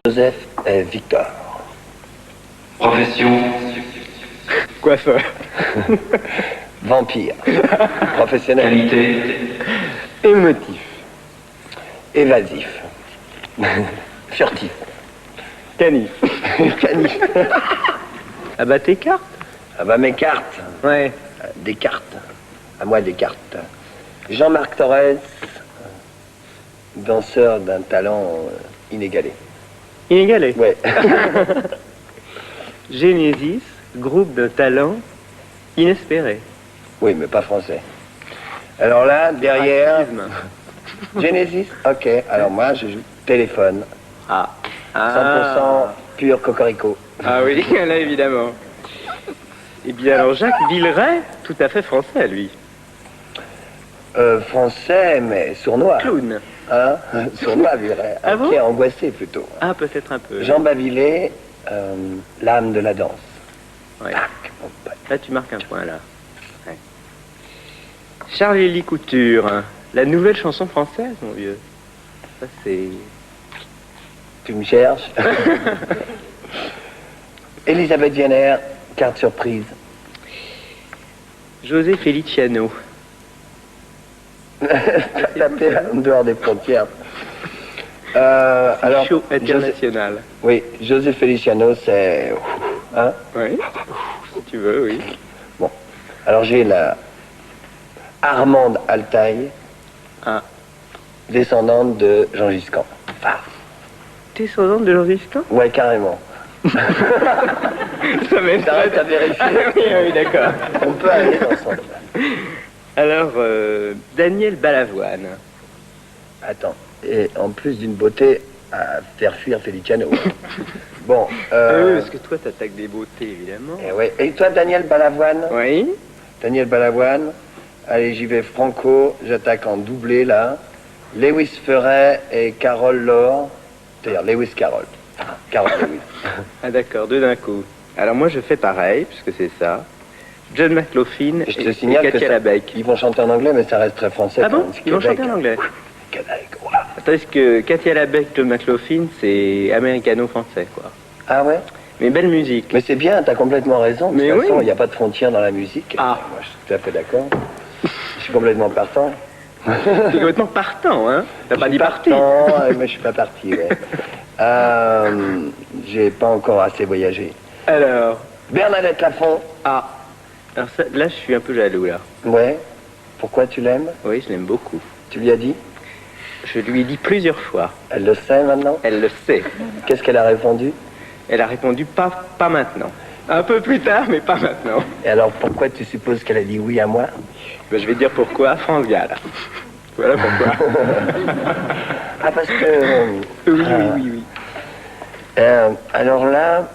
Joseph et Victor. Profession. Coiffeur. Vampire. Professionnel. Qualité. Émotif. Évasif. Furtif. Canif. Canif. Ah bah tes cartes. Ah bah mes cartes. Ouais. Des cartes. À moi des cartes. Jean-Marc Torres, danseur d'un talent inégalé. Inégalé. Ouais. Genesis, groupe de talent inespéré. Oui, mais pas français. Alors là, derrière... Racisme. Genesis. Ok. Alors moi, je joue téléphone. Ah. 100% pur cocorico. Ah oui, là évidemment. Eh bien alors Jacques Villeray, tout à fait français lui. Français, mais sournois. Clown. Hein? Sournois, Villeray. Ah bon? Qui est angoissé plutôt. Ah peut-être un peu. Jean Bavillet, l'âme de la danse. Ouais. Tac, mon pote. Là tu marques un point là. Ouais. Charles-Élie Couture, hein. La nouvelle chanson française mon vieux. Ça c'est... Tu me cherches. Elisabeth Vienner, carte surprise. José Feliciano. Tapé en dehors des frontières. Alors, Show international. oui, José Feliciano, c'est... Hein? Oui, si tu veux, oui. Bon, alors j'ai la Armande Altaï, Ah. descendante de Jean Giscan. Ah, Descendante de Jean Giscan? ouais, carrément. Ça m'intéresse. T'arrêtes à vérifier. Oui, oui, d'accord. On peut aller ensemble. Alors, Daniel Balavoine. Attends, et en plus d'une beauté à faire fuir Feliciano. Bon, Oui, parce que toi, t'attaques des beautés, évidemment. ouais. Et toi, Daniel Balavoine? Oui. Daniel Balavoine. Allez, j'y vais franco. J'attaque en doublé, là. Lewis Ferret et Carole Laure. C'est-à-dire Lewis Carole. Carole Lewis. Ah d'accord, deux d'un coup. Alors moi, je fais pareil, puisque c'est ça. John McLaughlin Et je et te signale que Katia ça- Labec. ils vont chanter en anglais, mais ça reste très français. Ah quand bon? même. Ils vont Québec. chanter en anglais. Québec, voilà. Parce que Katia Labec, John McLaughlin, c'est américano-français, quoi. Ah ouais? Mais belle musique. Mais c'est bien, t'as complètement raison. De Mais toute façon, oui. il n'y a pas de frontière dans la musique. Ah. Moi, je suis tout à fait d'accord. Je suis complètement partant. T'es complètement partant, hein? T'as pas dit parti. Non, mais je suis pas parti, ouais. J'ai pas encore assez voyagé. Alors, Bernadette Lafont. ah. Alors ça, là, je suis un peu jaloux, là. Ouais. Pourquoi tu l'aimes? Oui, je l'aime beaucoup. Tu lui as dit? Je lui ai dit plusieurs fois. Elle le sait maintenant? Elle le sait. Qu'est-ce qu'elle a répondu? Elle a répondu pas maintenant. Un peu plus tard, mais pas maintenant. Et alors, pourquoi tu supposes qu'elle a dit oui à moi? Ben, je vais dire pourquoi, France Gall. Voilà pourquoi. Ah, parce que... Oui. alors là,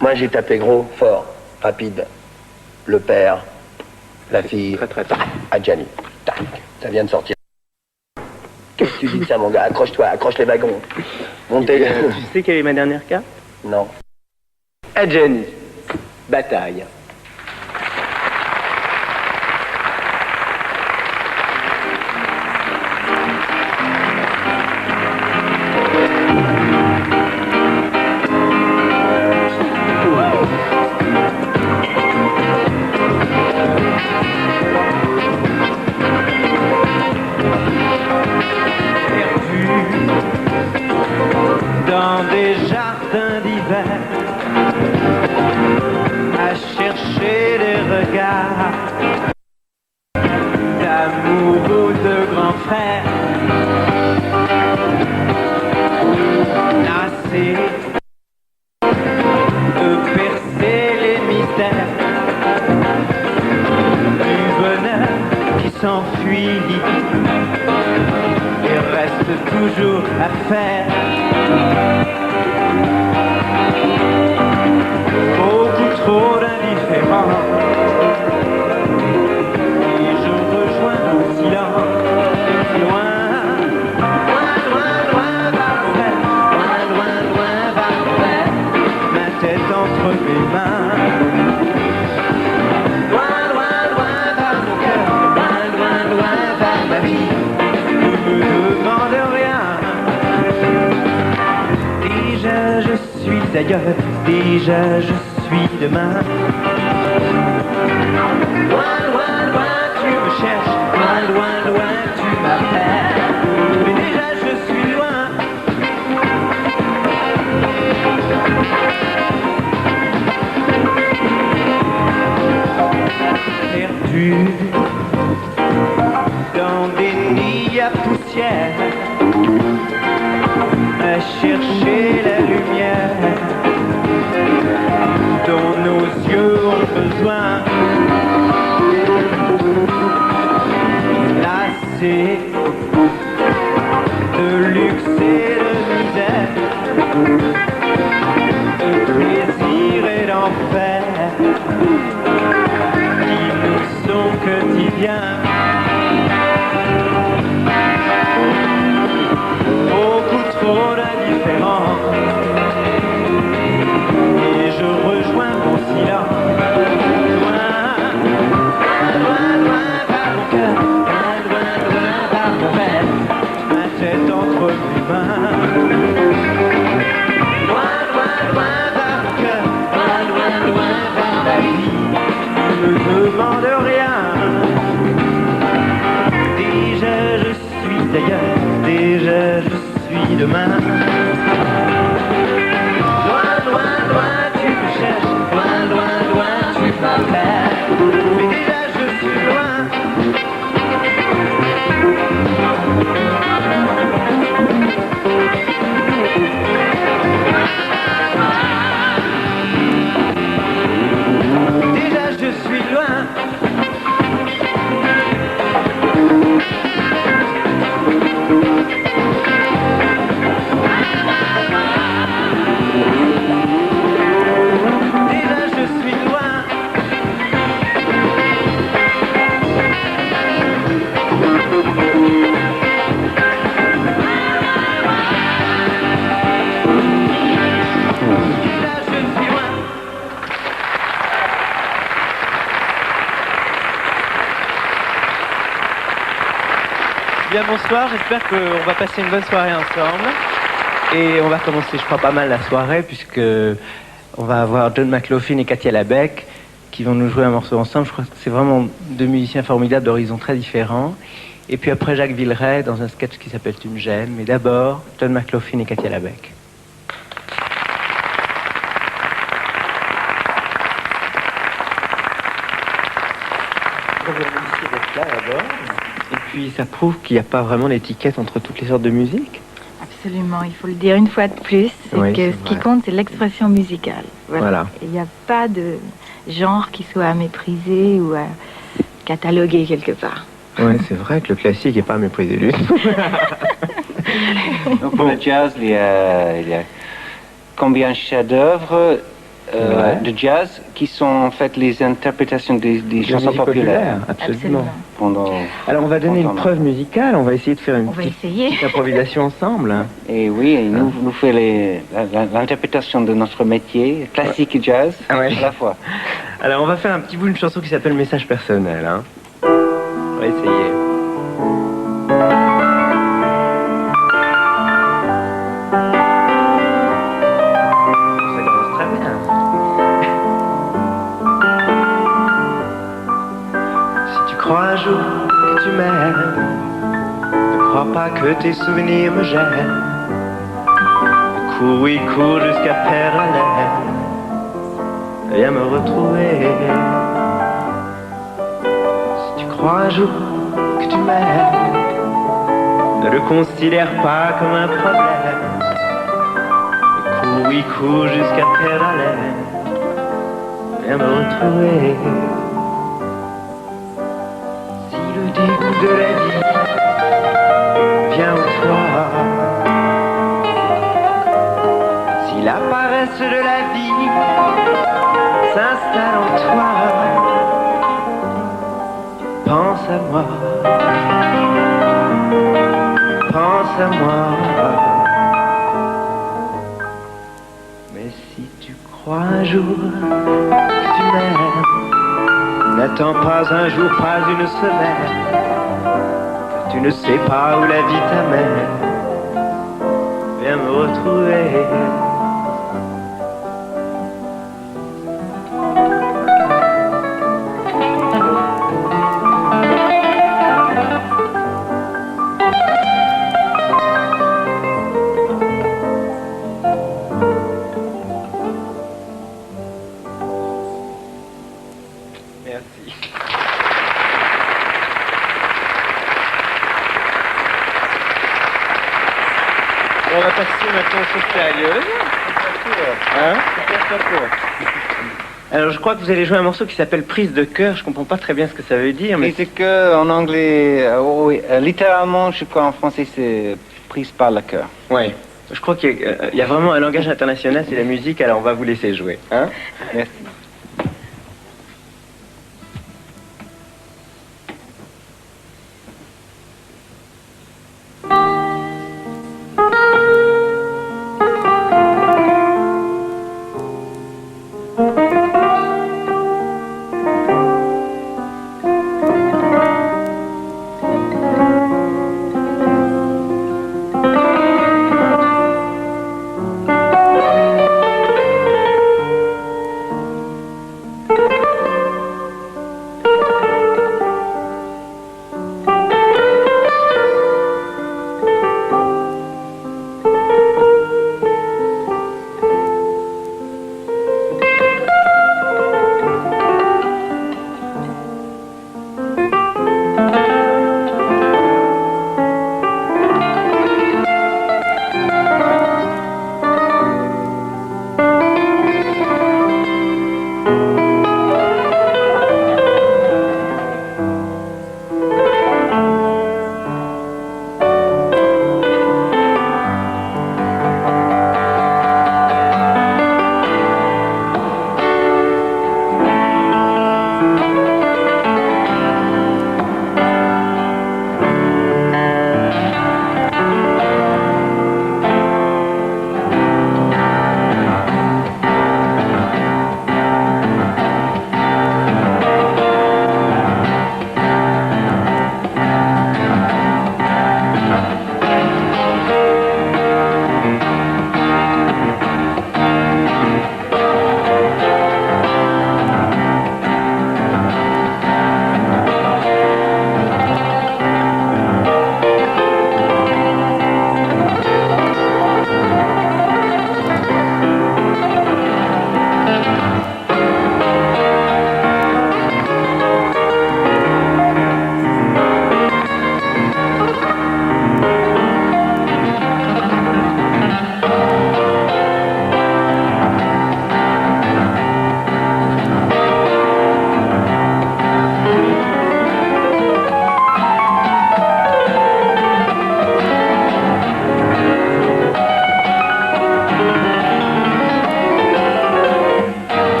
moi j'ai tapé gros, fort, rapide. Le père, la fille, Très. Adjani. Tac, ça vient de sortir. Qu'est-ce que tu dis de ça, mon gars? Accroche-toi, accroche les wagons. Montez. Tu sais quelle est ma dernière carte? Non. Adjani. Bataille. Dans des jardins d'hiver, à chercher des regards d'amour ou de grands frères, lassés de percer les mystères du bonheur qui s'enfuit et reste toujours à faire. Beaucoup trop d'indifférents, et je rejoins le silence. Si loin, loin va ma tête entre mes mains. Loin va mon cœur, loin va ma vie. Ne me demande rien. ailleurs, déjà je suis demain. Loin, loin, loin, tu me cherches, loin, loin, loin, tu m'appelles. Mais déjà je suis loin. Perdu dans des nids à poussière, à chercher la lumière dont nos yeux ont besoin. Lassés de luxe et de misère, de plaisir et d'enfer qui nous sont quotidiens. Beaucoup trop d'indifférence et je rejoins mon silence. Loin, loin, loin par mon cœur, loin, loin, loin par mon rêve, ma tête entre mes mains. Loin, loin, loin par mon cœur, loin, loin, loin par la vie, ne me demande rien. Déjà je suis ailleurs, déjà je suis demain. Loin, loin, loin, tu me cherches, loin, loin, loin, tu m'appelles. Mais déjà je suis loin. Déjà je suis loin. Déjà je suis loin. Déjà je suis loin. Bien bonsoir, j'espère qu'on va passer une bonne soirée ensemble. Et on va commencer, je crois, pas mal la soirée, puisque on va avoir John McLaughlin et Katia Labec qui vont nous jouer un morceau ensemble. Je crois que c'est vraiment deux musiciens formidables d'horizons très différents. Et puis après, Jacques Villeray dans un sketch qui s'appelle Tu me gênes. Mais d'abord, John McLaughlin et Katia Labec. Je vous remercie d'être là d'abord. Et puis ça prouve qu'il n'y a pas vraiment d'étiquette entre toutes les sortes de musique. Absolument, il faut le dire une fois de plus, c'est Oui, que c'est ce qui vrai. compte, c'est l'expression musicale. Voilà. Il n'y a pas de genre qui soit à mépriser ou à cataloguer quelque part. Ouais, c'est vrai que le classique n'est pas méprisé lui. Donc pour le jazz, il y a combien de chefs-d'œuvre Ouais. de jazz qui sont en fait les interprétations des chansons populaires Absolument. pendant. Alors on va donner une preuve musicale, on va essayer de faire une On va petite, essayer. petite improvisation ensemble. Et oui, et nous fait l'interprétation de notre métier, classique et jazz, Ah ouais. à la fois. Alors on va faire un petit bout d'une chanson qui s'appelle Message personnel. Hein. On va essayer. Ça commence très bien. Si tu crois un jour que tu m'aimes, ne crois pas que tes souvenirs me gênent. Cours, oui, cours jusqu'à perdre haleine. Viens me retrouver. Si tu crois un jour que tu m'aimes, ne le considère pas comme un problème. Cours, oui, cours jusqu'à perdre haleine. Viens me retrouver. Si le dégoût de la vie vient au toi, si la paresse de la vie s'installe en toi, pense à moi, pense à moi. Mais si tu crois un jour que tu m'aimes, n'attends pas un jour, pas une semaine, que tu ne sais pas où la vie t'amène. Viens me retrouver. On va passer maintenant aux choses sérieuses. Hein? Alors je crois que vous allez jouer un morceau qui s'appelle Prise de cœur. Je comprends pas très bien ce que ça veut dire, mais Prise de cœur en anglais, oui, littéralement, je crois en français, c'est prise par le cœur. ouais. Je crois qu'il y a vraiment un langage international, c'est la musique. Alors on va vous laisser jouer. Hein? Merci.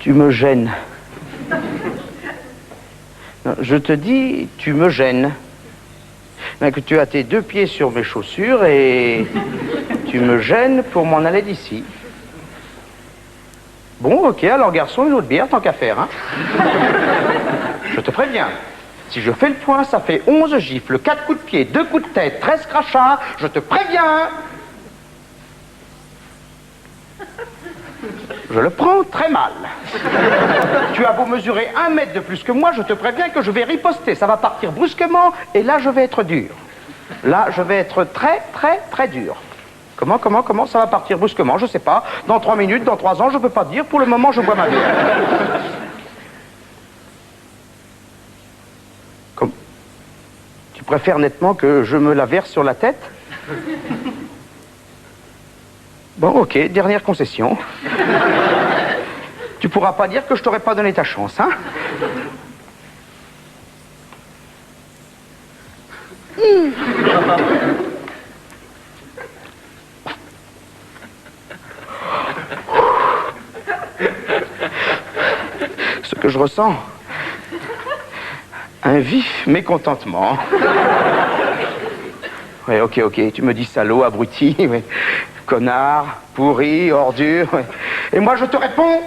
Tu me gênes. Non, je te dis, tu me gênes. Mais que tu as tes 2 pieds sur mes chaussures et tu me gênes pour m'en aller d'ici. Bon, ok, alors garçon, une autre bière, tant qu'à faire, hein. Je te préviens. Si je fais le point, ça fait 11 gifles, 4 coups de pied, 2 coups de tête, 13 crachats. Je te préviens. Je le prends très mal. Tu as beau mesurer 1 mètre de plus que moi, je te préviens que je vais riposter. Ça va partir brusquement et là, je vais être dur. Là, je vais être très, très, très dur. Comment ça va partir brusquement? Je sais pas. Dans 3 minutes, dans 3 ans, je peux pas dire. Pour le moment, je bois ma bière. Tu préfères nettement que je me la verse sur la tête? Bon, ok, dernière concession. Tu pourras pas dire que je t'aurais pas donné ta chance, hein? Ce que je ressens, un vif mécontentement. Ouais, ok, tu me dis salaud, abruti, ouais. Connard, pourri, ordure, ouais. Et moi je te réponds,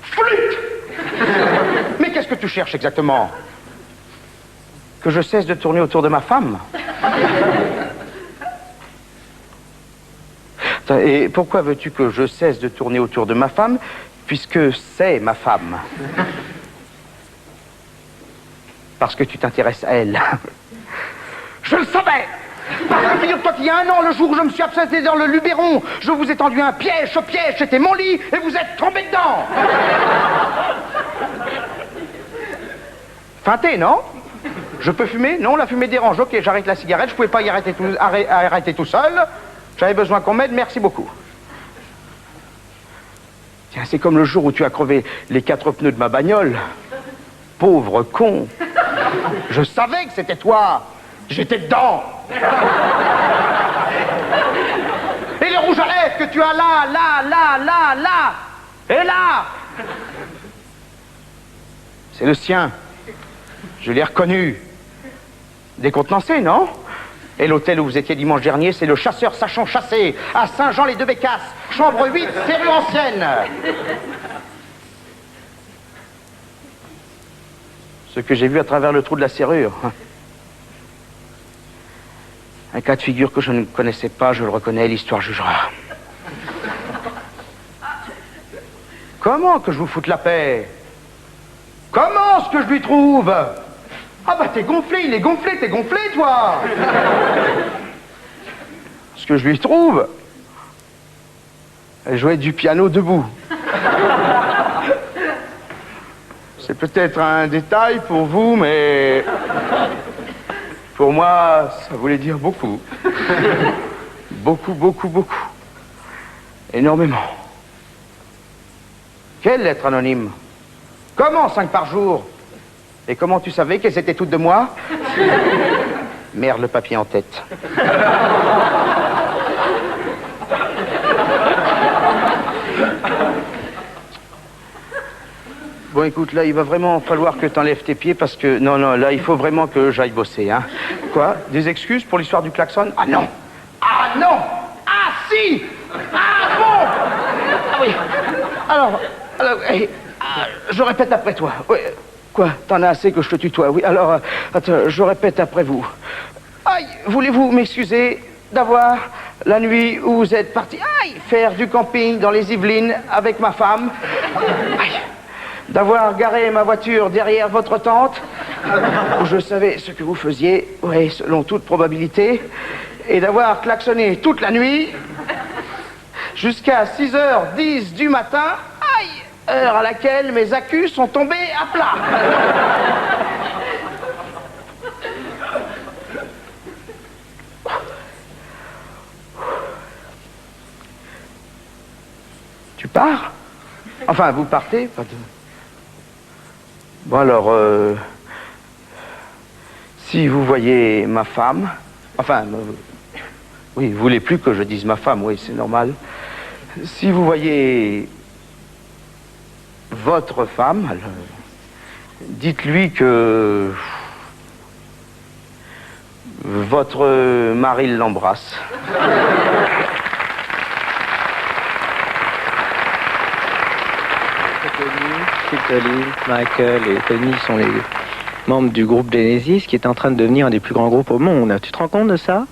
flûte. Mais qu'est-ce que tu cherches exactement? Que je cesse de tourner autour de ma femme? Et pourquoi veux-tu que je cesse de tourner autour de ma femme, puisque c'est ma femme? Parce que tu t'intéresses à elle. Je le savais! Parce que figure-toi qu'il y a 1 an, le jour où je me suis absenté dans le Luberon, je vous ai tendu un piège, ce piège c'était mon lit, et vous êtes tombé dedans! Feinté, non? Je peux fumer? Non, la fumée dérange. Ok, j'arrête la cigarette, je pouvais pas y arrêter tout seul. J'avais besoin qu'on m'aide, merci beaucoup. Tiens, c'est comme le jour où tu as crevé les 4 pneus de ma bagnole. Pauvre con. Je savais que c'était toi. J'étais dedans. Et le rouge à lèvres que tu as là, et là. C'est le sien. Je l'ai reconnu. Décontenancé, non? Et l'hôtel où vous étiez dimanche dernier, c'est le Chasseur Sachant Chasser, à Saint-Jean-les-Deux-Bécasses, chambre 8, serrure ancienne. Ce que j'ai vu à travers le trou de la serrure. Un cas de figure que je ne connaissais pas, je le reconnais, l'histoire jugera. Comment que je vous foute la paix? Comment ce que je lui trouve? Ah bah t'es gonflé, il est gonflé, t'es gonflé toi. Ce que je lui trouve, elle jouait du piano debout. C'est peut-être un détail pour vous, mais pour moi, ça voulait dire beaucoup. Beaucoup. Énormément. Quelle lettre anonyme? Comment 5 par jour? Et comment tu savais qu'elles étaient toutes de moi? Merde, le papier en tête. Bon, écoute, là, il va vraiment falloir que t'enlèves tes pieds parce que... Non, là, il faut vraiment que j'aille bosser, hein. Quoi? Des excuses pour l'histoire du klaxon? Ah non! Ah non! Ah si! Ah bon! Ah oui! Alors, je répète après toi. Oui. Quoi? T'en as assez que je te tutoie? Oui, alors, attends, je répète après vous. Aïe, voulez-vous m'excuser d'avoir, la nuit où vous êtes parti, faire du camping dans les Yvelines avec ma femme? Aïe, d'avoir garé ma voiture derrière votre tente, où je savais ce que vous faisiez, oui, selon toute probabilité, et d'avoir klaxonné toute la nuit, jusqu'à 6h10 du matin, heure à laquelle mes accus sont tombés à plat. Tu pars? Enfin, vous partez? Bon alors, si vous voyez ma femme, enfin, oui, vous voulez plus que je dise ma femme, oui, c'est normal. Si vous voyez votre femme, dites-lui que votre mari l'embrasse. Phil Collins, Michael et Tony sont les membres du groupe Genesis qui est en train de devenir un des plus grands groupes au monde. Tu te rends compte de ça?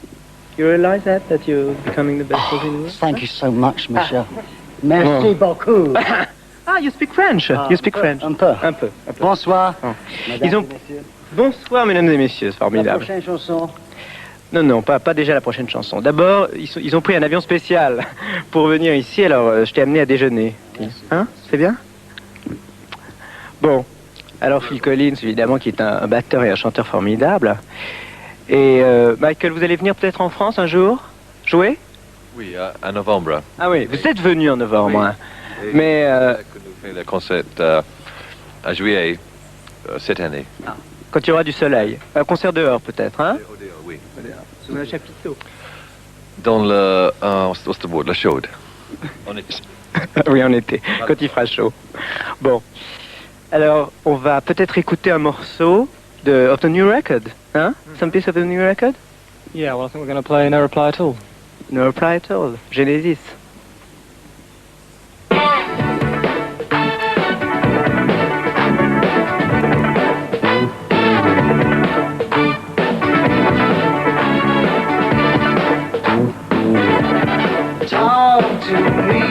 You realize that you're becoming the best band in the world? Thank you so much, Michel. Merci beaucoup. Ah, you speak French. You speak French. Un peu. Un peu. Bonsoir. Ils ont... Bonsoir, mesdames et messieurs, c'est La formidable. prochaine chanson. Non, pas déjà la prochaine chanson. D'abord, ils ont pris un avion spécial pour venir ici, alors je t'ai amené à déjeuner. Hein? C'est bien? Bon, alors Phil Collins, évidemment, qui est un batteur et un chanteur formidable. Et Michael, vous allez venir peut-être en France un jour? Jouer? Oui, à novembre. Ah oui, vous êtes venu en novembre. Oui. Hein. Mais... Que nous fait le concert à juillet cette année. Quand il y aura du soleil. Un concert dehors peut-être, hein? Oui. Sous un chapiteau. Dans le... what's the word? La chaude. On est... Oui, en été, quand il fera chaud. Bon. Alors, on va peut-être écouter un morceau of the new record, hein? Some piece of the new record? Yeah, well, I think we're going to play No Reply at All. No Reply at All, Genesis. Talk to me.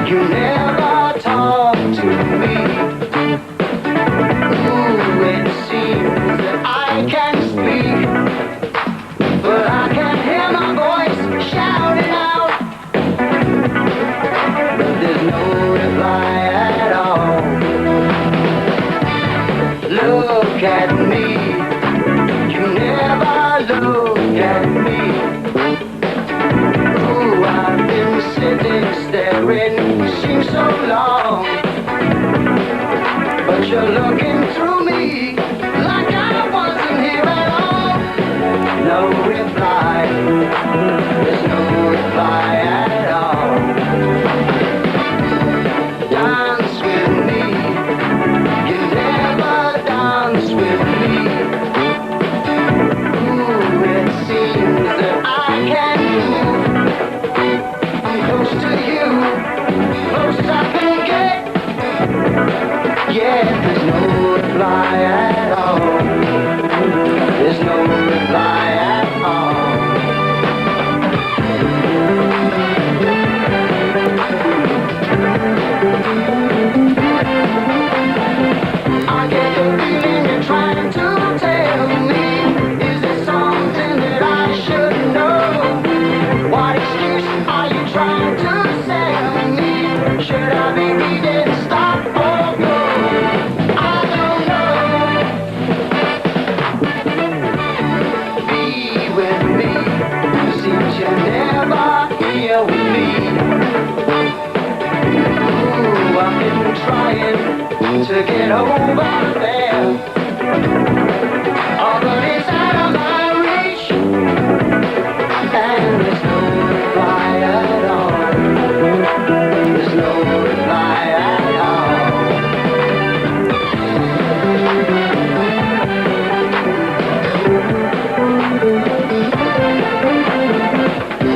You never talk to me. Ooh, it seems that I can speak, but I can hear my voice shouting out. But there's no reply at all. Look at me. You never look at me. I've been sitting staring, seems so long, but you're looking through me like I wasn't here at all. No reply, there's no reply at all. Dance with me, you never dance with me. Ooh, it seems that I can't move. Close to you, close I can get. Yeah, there's no reply at all. There's no reply at all. I get the feeling you're trying to tell me. Is there something that I should know? What excuse are you trying to sell me? Should I be reading stop or go? I don't know. Be with me. Seems you're never here with me. Ooh, I've been trying to get over there. Oh, but it's out of my reach. And there's no reply at all. There's no reply at all.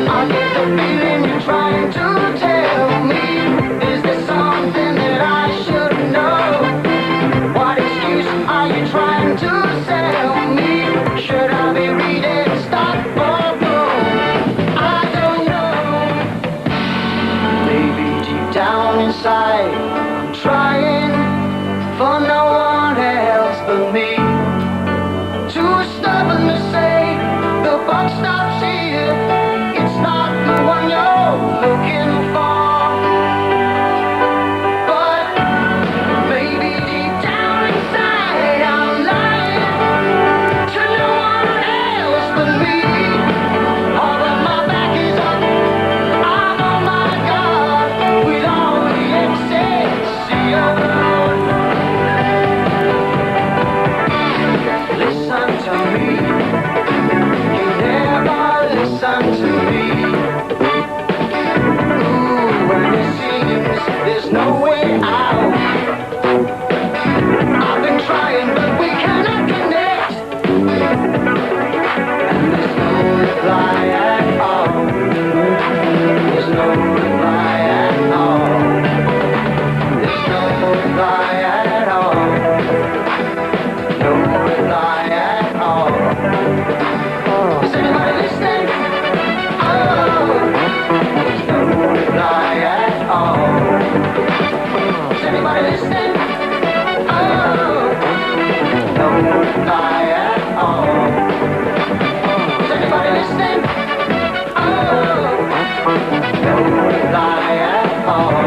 I get the feeling you're trying to tell me. Is there something that I should know? What excuse are you trying to sell me? Should I be reading stop or go? I don't know. Maybe deep down inside, I'm trying for no one else but me. Too stubborn to say the buck stops here. It's not the one you're looking for. But maybe deep down inside, I'm lying to no one else but me. All of my back is up, I'm on my guard with all the ecstasy of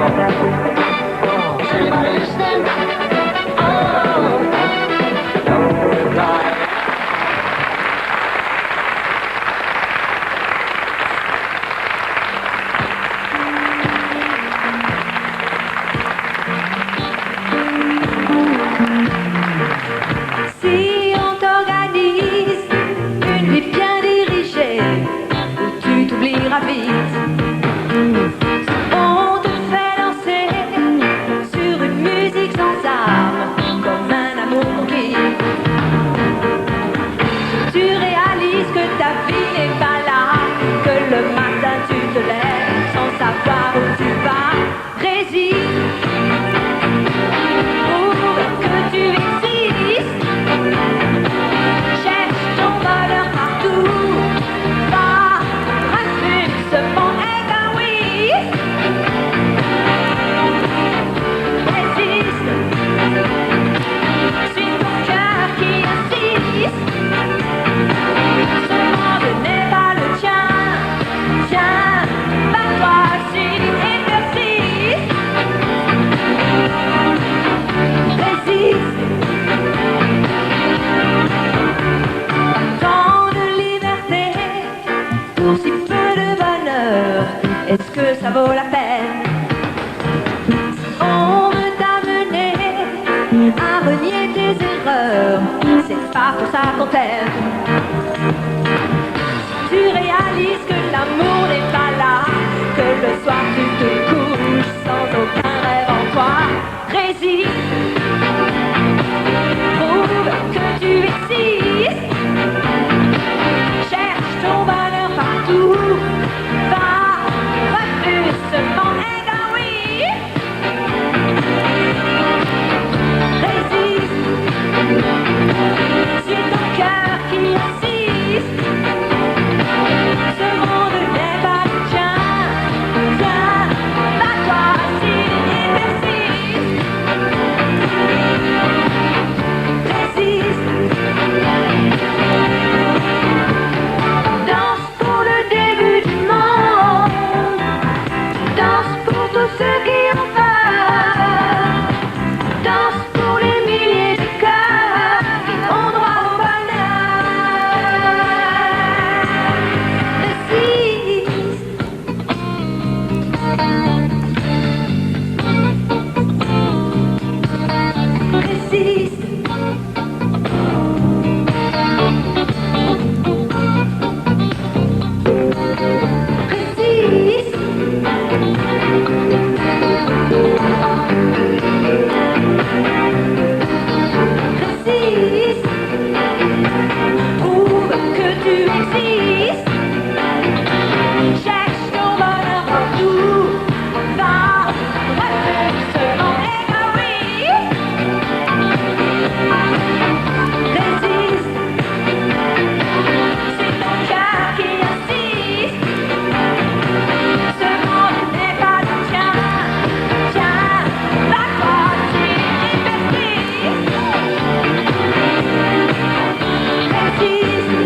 Is anybody listening? Oh, no reply. Si on t'organise une vie bien dirigée, où tu t'oublieras vite, on te fait danser sur une musique sans armes, comme un amour conquis. Tu réalises que ta vie n'est pas là, que le matin tu te lèves sans savoir où tu vas. Résiste, prouve que tu existes. Cherche ton bonheur partout, va, refuse ce monde égoïste. Résiste, suis ton cœur qui insiste. Ce monde n'est pas le tien, tiens, bats-toi dessus et persiste. Résiste. Tant de liberté pour si peu de bonheur, est-ce que ça vaut la peine? On veut t'amener à renier tes erreurs, c'est pas pour ça qu'on t'aime. Tu réalises que l'amour n'est pas là, que le soir tu te couches sans aucun rêve en toi. Résiste, prouve que tu existes. Cherche ton bonheur partout, va, refuse ce monde égoïste. Résiste, suis ton cœur qui insiste. Ce monde n'est pas le tien, tiens, bats-toi s'il y persiste. Résiste. Danse pour le début du monde, danse pour tous ceux qui ont peur, danse pour les milliers de cœurs qui ont droit au bonheur. Résiste. Résiste. Résiste. Résiste. Prouve que tu existes. Cherche ton bonheur partout. Va, refuse ce monde égoïste. Résiste. C'est ton cœur qui insiste. Ce monde n'est pas le tien, tiens, bats-toi dessus et persiste. Résiste.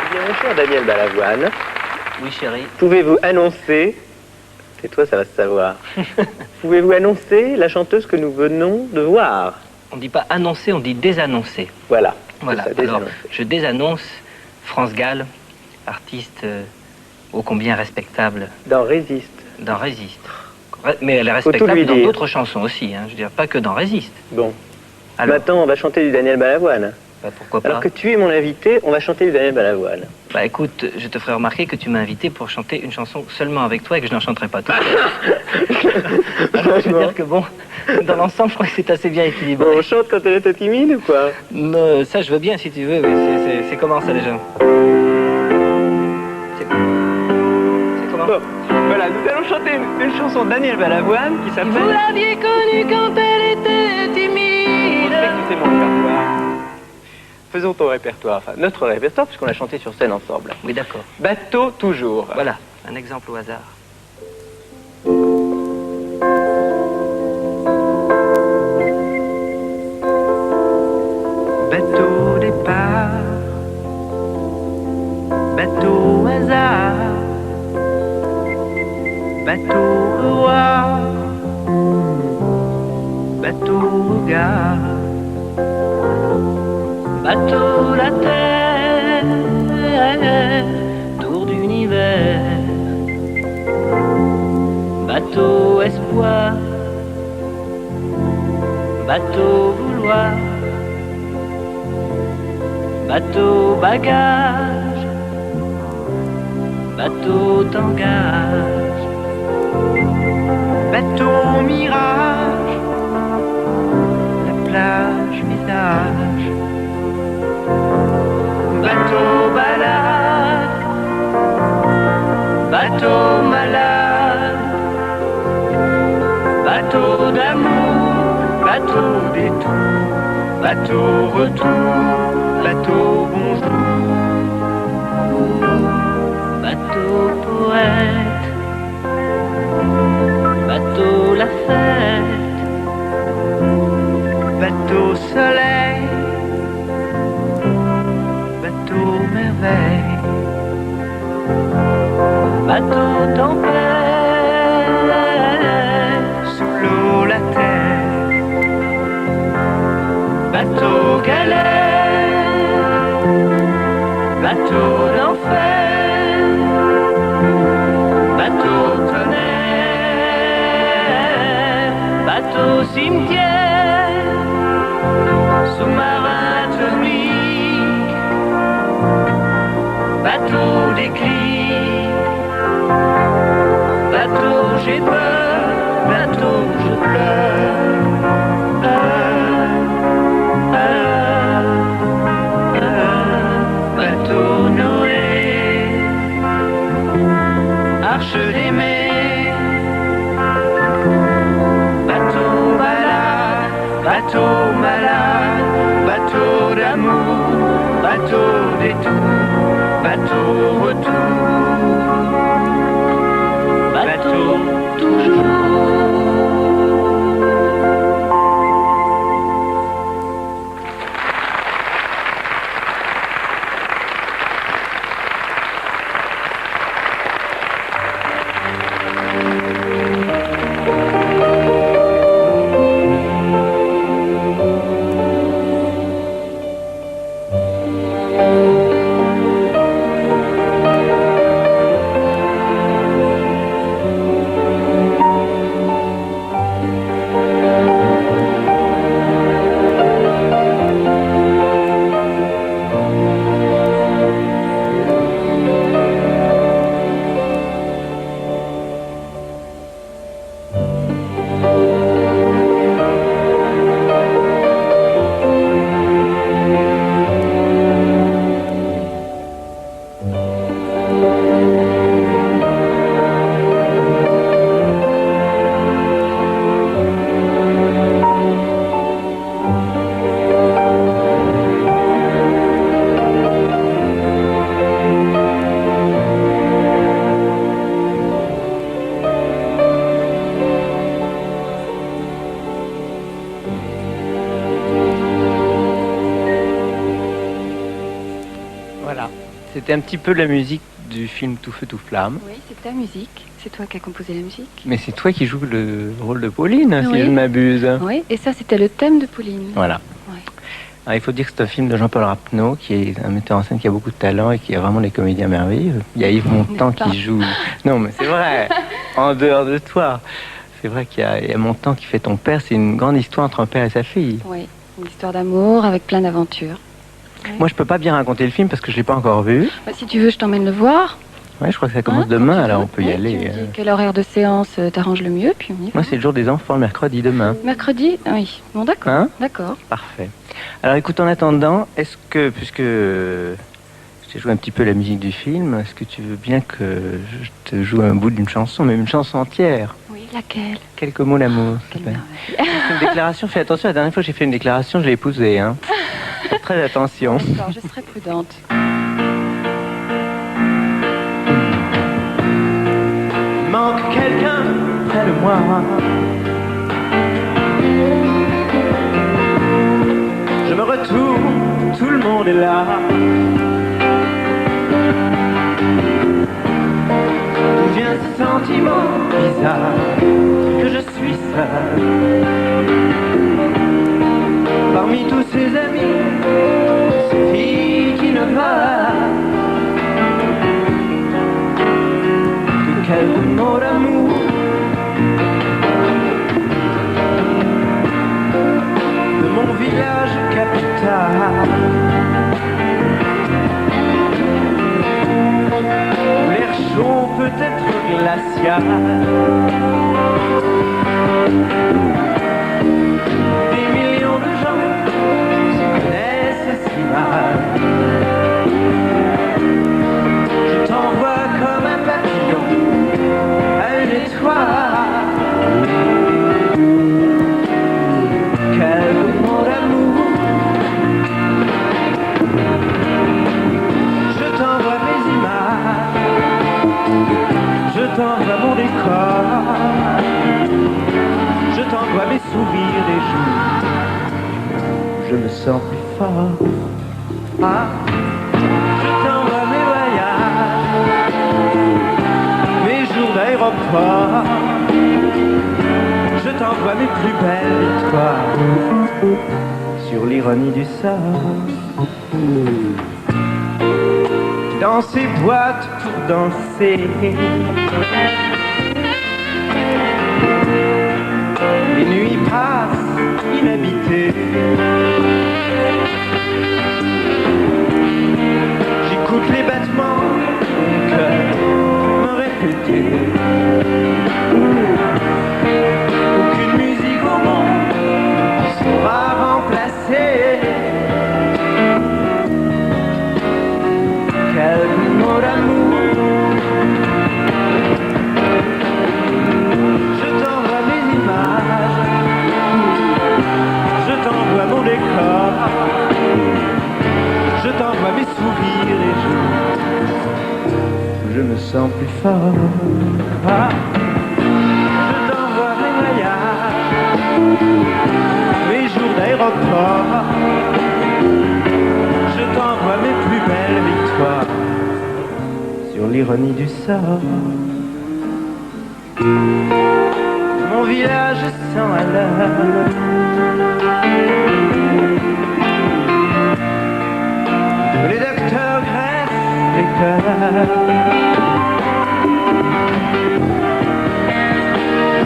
Eh bien, mon cher Daniel Balavoine, Oui, chérie. pouvez-vous annoncer, et toi ça va se savoir, pouvez-vous annoncer la chanteuse que nous venons de voir? On dit pas annoncer, on dit désannoncer. Voilà. Voilà. C'est ça, Alors, désannoncer. je désannonce France Gall, artiste ô combien respectable Dans Résiste. dans Résiste. Mais elle est Faut tout respectable lui dans dire. d'autres chansons aussi, hein. Je veux dire, pas que dans Résiste. Bon. Alors, Maintenant, on va chanter du Daniel Balavoine. Bah, pourquoi pas. Alors que tu es mon invité, on va chanter du Daniel Balavoine. Bah écoute, je te ferai remarquer que tu m'as invité pour chanter une chanson seulement avec toi et que je n'en chanterai pas tout Alors, je veux dire que bon, dans l'ensemble, je crois que c'est assez bien équilibré. Bon, on chante quand elle était timide ou quoi? Non, ça je veux bien si tu veux, mais c'est comment ça déjà? C'est comment? Bon, voilà, nous allons chanter une chanson de Daniel Balavoine qui s'appelle... Vous l'aviez connue quand elle était timide. Je sais que c'est mon répertoire. Faisons ton répertoire, enfin notre répertoire, puisqu'on l'a chanté sur scène ensemble. Oui, d'accord. Bateau toujours. Voilà, un exemple au hasard. Bateau départ, bateau hasard, bateau roi, bateau regard, bateau la terre, tour d'univers, bateau espoir, bateau vouloir, bateau bagage, bateau tangage, bateau mirage, la plage visage, bateau balade, bateau malade, bateau d'amour, bateau détour, bateau retour, bateau bonjour, bateau poète, bateau la fête, bateau soleil, bateau merveille, bateau tempête, sous l'eau la terre, bateau galère, bateau d'enfer, bateau tonnerre, bateau cimetière, sous-marin atomique, bateau déclic, bateau j'ai peur, bateau je pleure. Bateau Noé, arche d'aimer, bateau balade, bateau malade, bateau d'amour, bateau détour, bateau retour, bateau toujours. C'était un petit peu la musique du film Tout feu, tout flamme. Oui, c'est ta musique. C'est toi qui as composé la musique. Mais c'est toi qui joues le rôle de Pauline, Oui. si je ne m'abuse. Oui, et ça, c'était le thème de Pauline. Voilà. Ouais. Alors, il faut dire que c'est un film de Jean-Paul Rapneau, qui est un metteur en scène qui a beaucoup de talent et qui a vraiment des comédiens merveilleux. Il y a Yves Montand qui joue... Non, mais c'est vrai, en dehors de toi. C'est vrai qu'il y a Montand qui fait ton père. C'est une grande histoire entre un père et sa fille. Oui, une histoire d'amour avec plein d'aventures. Moi, je peux pas bien raconter le film parce que je l'ai pas encore vu. Bah, si tu veux, je t'emmène le voir. Ouais, je crois que ça commence Hein, demain, quand tu alors veux. on peut y Ouais, aller. Tu me dis quel horaire de séance t'arrange le mieux, puis on y va. Moi, c'est le jour des enfants, le mercredi demain. Mercredi? Ah oui. Bon, d'accord. Hein? D'accord. Parfait. Alors écoute, en attendant, est-ce que, puisque je t'ai joué un petit peu la musique du film, est-ce que tu veux bien que je te joue un bout d'une chanson, même une chanson entière? Oui, laquelle? Quelques mots d'amour. s'il te plaît. Une déclaration, fais attention, la dernière fois que j'ai fait une déclaration, je l'ai épousée. Hein. Faites très attention. D'accord, je serai prudente. Il manque quelqu'un près de moi. Je me retourne, tout le monde est là. D'où vient ce sentiment bizarre que je suis seul? Parmi tous ces amis, cette fille qui ne va que quelques mots d'amour. De mon village capital, où l'air chaud peut être glacial. Des millions de gens se connaissent si mal. Je t'envoie comme un papillon à une étoile. Quelques mots d'amour. Je t'envoie mes images, je t'envoie mon décor, je t'envoie mes sourires des jours. Je me sens plus fort. Ah, je t'envoie mes voyages, mes jours d'aéroport. Je t'envoie mes plus belles victoires sur l'ironie du sort. Dans ces boîtes pour danser, les nuits passent inhabitées. J'écoute les battements de mon cœur me répéter. Aucune musique au monde saura remplacer quelques mots d'amour. Je t'envoie mes images, je t'envoie mon décor, je t'envoie mes sourires les jours. Je me sens plus fort. Ah. Je t'envoie mes voyages, mes jours d'aéroport. Je t'envoie mes plus belles victoires sur l'ironie du sort. Mon village sans à l'heure, les docteurs greffent les cœurs.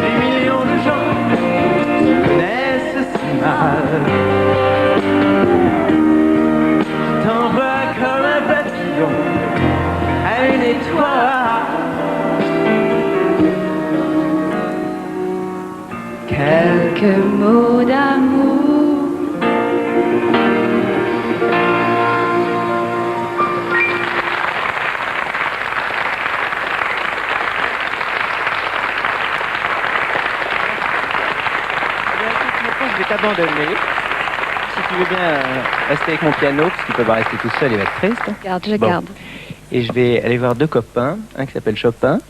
Des millions de gens se connaissent si mal. Je t'envoie comme un papillon à une étoile. Quelques mots d'amour. Je vais t'abandonner. Si tu veux bien rester avec mon piano, parce qu'il peut pas rester tout seul, il va être triste. Je garde. Et je vais aller voir deux copains, un qui s'appelle Chopin,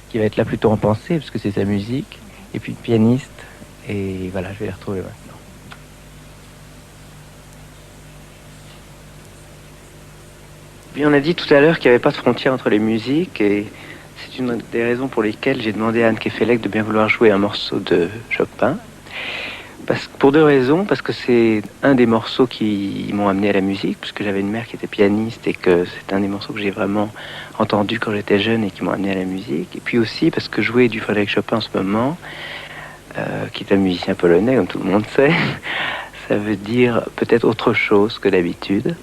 qui va être là plutôt en pensée, parce que c'est sa musique, et puis une pianiste, et voilà, je vais les retrouver maintenant. Puis on a dit tout à l'heure qu'il n'y avait pas de frontière entre les musiques, et c'est une des raisons pour lesquelles j'ai demandé à Anne Kefelec de bien vouloir jouer un morceau de Chopin. Pour deux raisons, parce que c'est un des morceaux qui m'ont amené à la musique, puisque j'avais une mère qui était pianiste et que c'est un des morceaux que j'ai vraiment entendu quand j'étais jeune et qui m'ont amené à la musique. Et puis aussi parce que jouer du Frédéric Chopin en ce moment, qui est un musicien polonais, comme tout le monde sait, ça veut dire peut-être autre chose que d'habitude.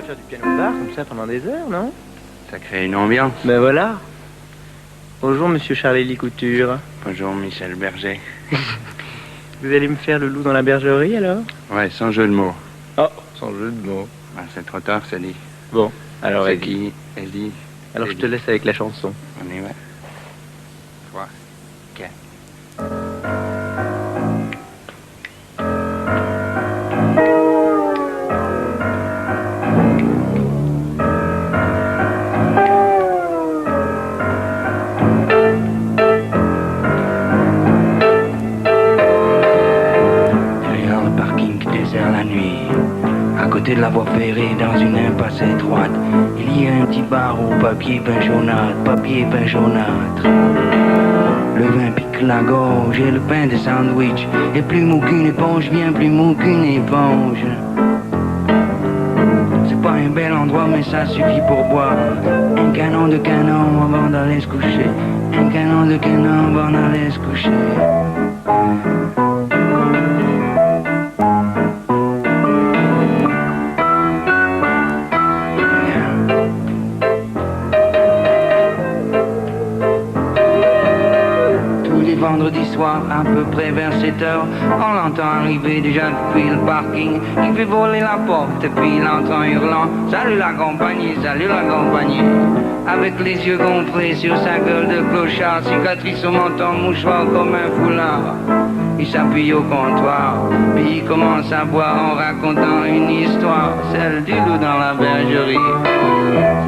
pourrait faire du piano bar comme ça pendant des heures, non? Ça crée une ambiance. Ben voilà. Bonjour, monsieur Charlie Couture. Bonjour, Michel Berger. Vous allez me faire le loup dans la bergerie, alors? Ouais, sans jeu de mots. Oh, sans jeu de mots. Ah, c'est trop tard, ça dit. Bon, alors c'est Eddie. qui Eddie. Alors je te laisse avec la chanson. On y va. 3, 4. Derrière le parking désert la nuit, à côté de la voie ferrée, dans une impasse étroite, il y a un petit bar au papier peint jaunâtre. Le vin pique la gorge et le pain de sandwich est plus mou qu'une éponge, bien plus mou qu'une éponge. C'est pas un bel endroit mais ça suffit pour boire un canon de canon avant d'aller se coucher. Un canon de canon avant d'aller se coucher. Vendredi soir, à peu près vers 7 heures, on l'entend arriver déjà depuis le parking. Il fait voler la porte et puis il entre en hurlant: salut la compagnie, salut la compagnie. Avec les yeux gonflés sur sa gueule de clochard, cicatrice au menton, mouchoir comme un foulard. Il s'appuie au comptoir, puis il commence à boire en racontant une histoire, celle du loup dans la bergerie,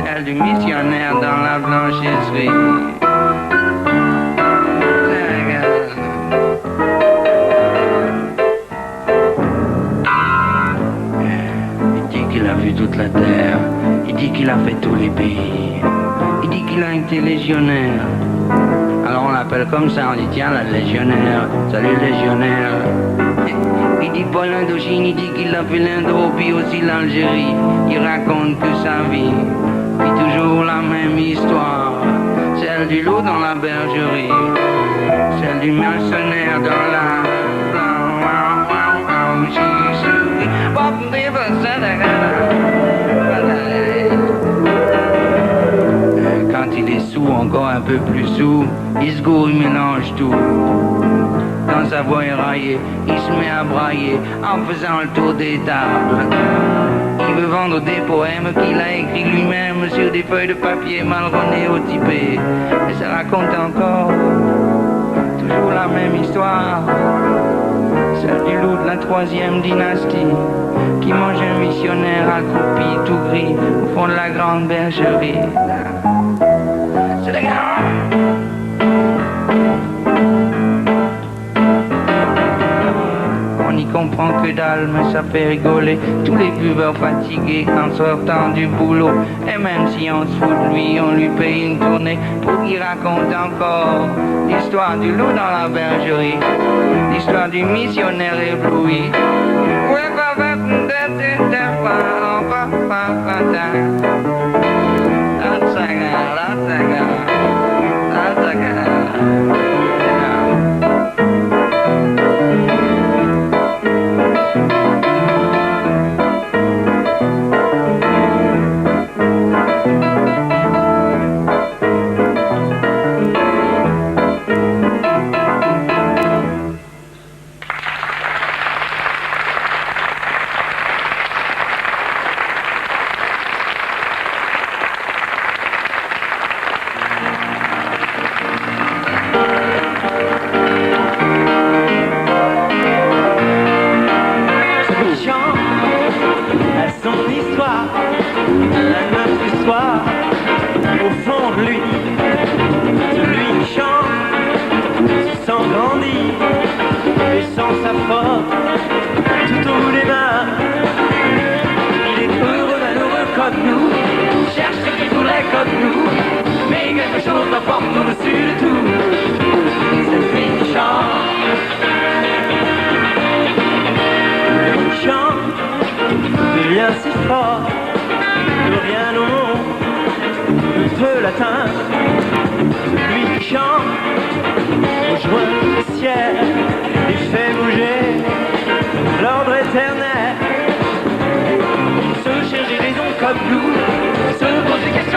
celle du missionnaire dans la blanchisserie. Il a vu toute la terre, il dit qu'il a fait tous les pays, il dit qu'il a été légionnaire. Alors on l'appelle comme ça, on dit tiens la légionnaire, salut légionnaire. Il dit pas l'Indochine, il dit qu'il a fait l'Indo, puis aussi l'Algérie. Il raconte que sa vie, puis toujours la même histoire, celle du loup dans la bergerie, celle du mercenaire dans la... Quand il est sous, encore un peu plus sous, il se gourre, il mélange tout. Dans sa voix éraillée, il se met à brailler en faisant le tour des tables. Il veut vendre des poèmes qu'il a écrits lui-même sur des feuilles de papier marronnées au typé. Et ça raconte encore toujours la même histoire, celle du loup de la 3e dynastie qui mange un missionnaire accroupi tout gris au fond de la grande bergerie. C'est la guerre. On n'y comprend que dalle, mais ça fait rigoler tous les buveurs fatigués en sortant du boulot. Et même si on se fout de lui, on lui paye une tournée pour qu'il raconte encore l'histoire du loup dans la bergerie, l'histoire du missionnaire ébloui.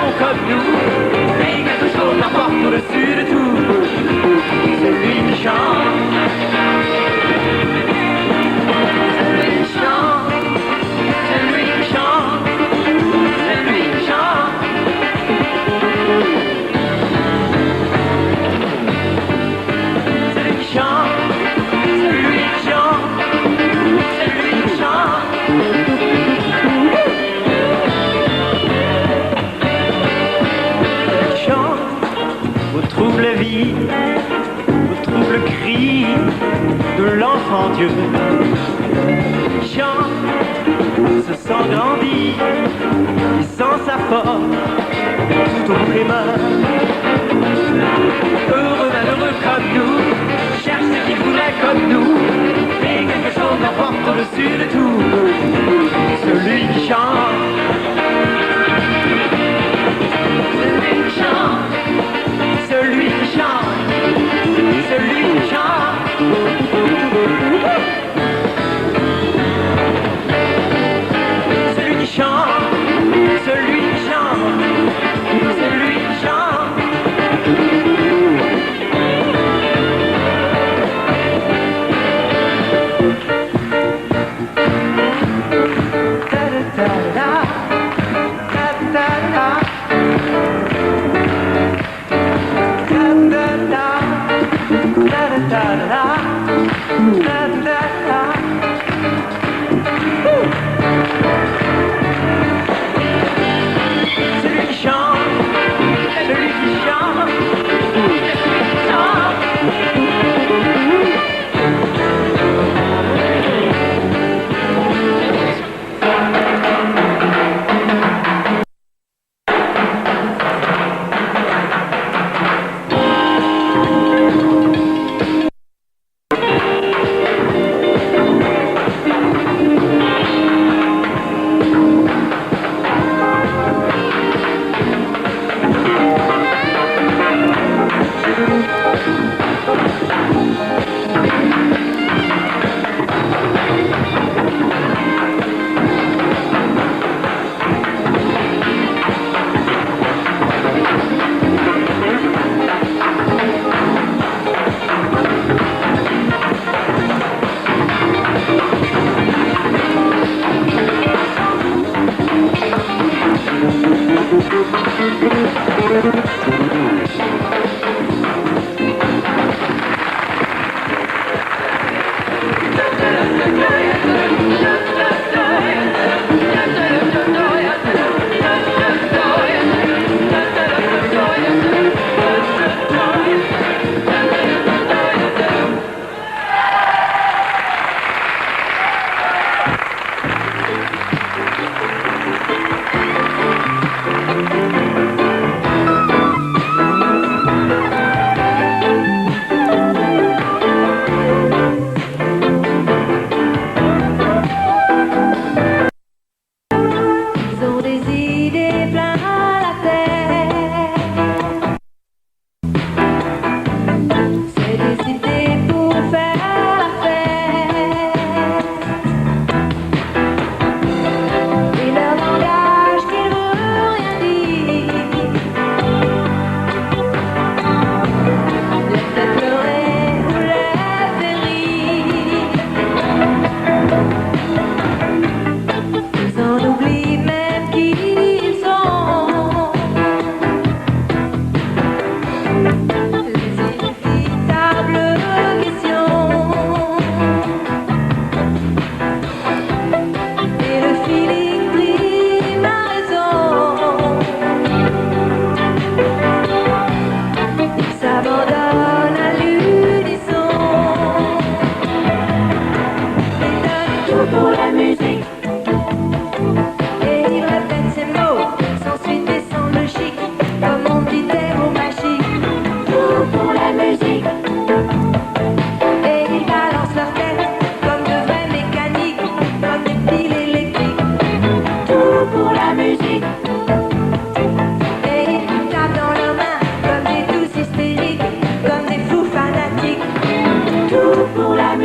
bon comme nous, mais quelque chose m'emporte au-dessus de tout. Celui qui chante, celui qui chante, celui qui chante, celui qui chante. Celui qui chante, celui qui chante, celui qui chante. Vous trouble vie, vous trouble cri de l'enfant Dieu. Chante, se sent grandir, il sent sa force tout au bout des mains. Heureux, malheureux comme nous, cherche ce qu'il voudrait comme nous, et quelque chose l'emporte au-dessus de tout. Celui qui chante, celui qui chante, celui qui chante, celui qui chante. Celui qui chante, celui qui chante, celui qui chante. Celui qui chante, celui qui chante, celui qui chante.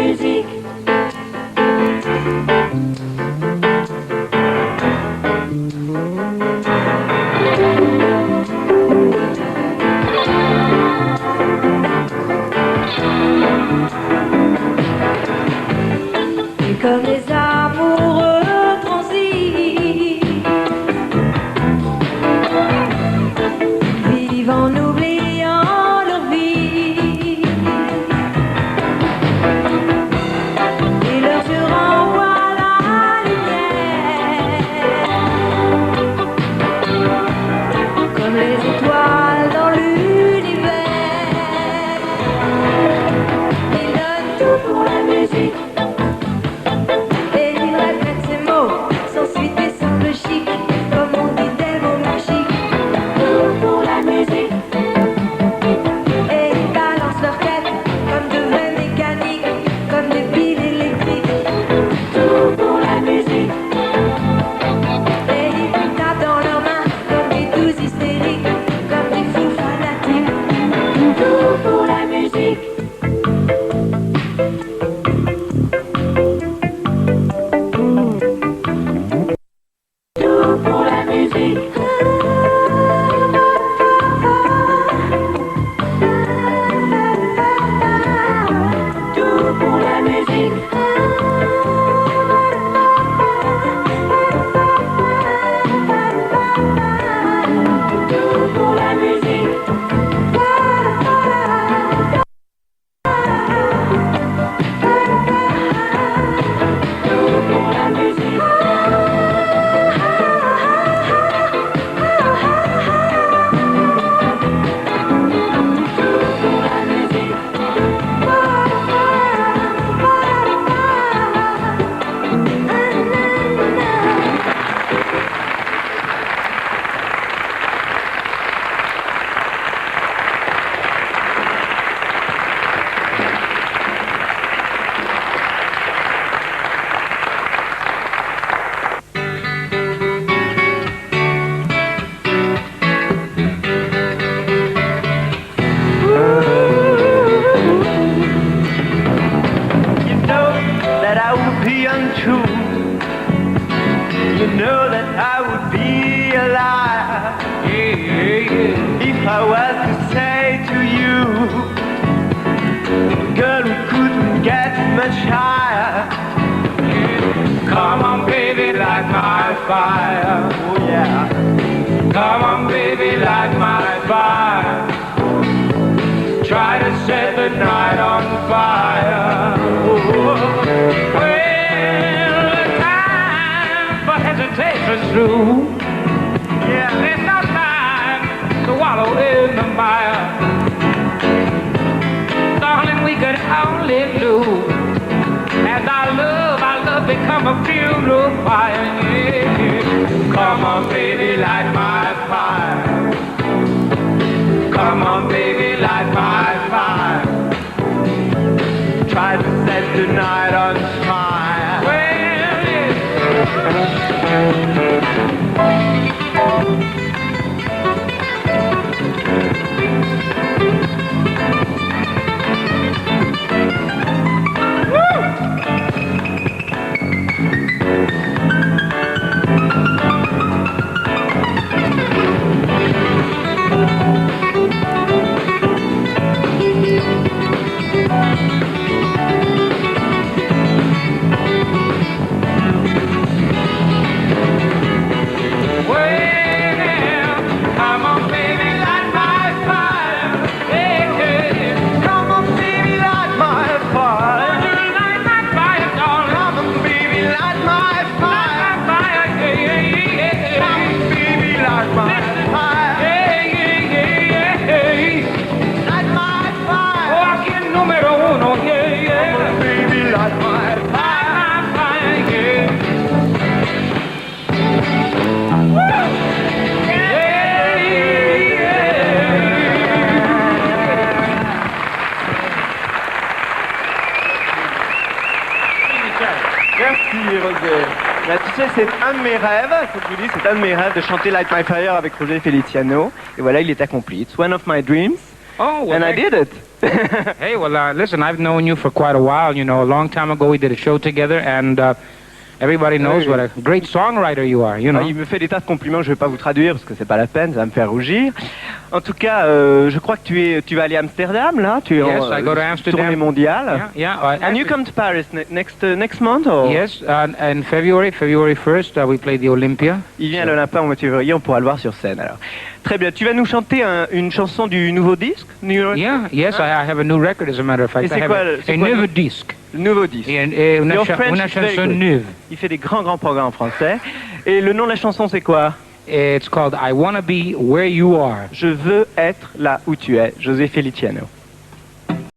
musique. baby, light my fire. Oh yeah. Come on, baby, light my fire. Try to set the night on fire. Well, the time for hesitation's through. Yeah, there's no time to wallow in the mire. Darling, we could only lose as our love become a funeral fire. Yeah. Come on, baby, light my fire. Come on, baby, light my fire. Try to set the night on fire. Well, yeah. Bah, tu sais, c'est un de mes rêves, faut que je vous dise, c'est un de mes rêves de chanter Light My Fire avec Roger Feliciano. Et voilà, il est accompli. It's one of my dreams. Oh, well, and I did it. Hey, well, listen, I've known you for quite a while. You know, a long time ago we did a show together, and everybody knows what a great songwriter you are, you know. Il me fait des tas de compliments, je vais pas vous traduire parce que c'est pas la peine, ça va me faire rougir. En tout cas, je crois que tu vas aller à Amsterdam, là. Tu es Yes, en I go to Amsterdam. tournée mondiale. Yeah. And you come to Paris next month, or? Yes, in February 1st, we play the Olympia. Il vient à l'Olympia en mois de février, on pourra le voir sur scène alors. Très bien, tu vas nous chanter une chanson du nouveau disque? Yeah, yes, I have a new record as a matter of fact. Et c'est quoi, un nouveau disque. Le nouveau disque. Une chanson neuve. Il fait des grands programmes en français. Et le nom de la chanson, c'est quoi? It's called I Wanna Be Where You Are. Je veux être là où tu es. José Feliciano.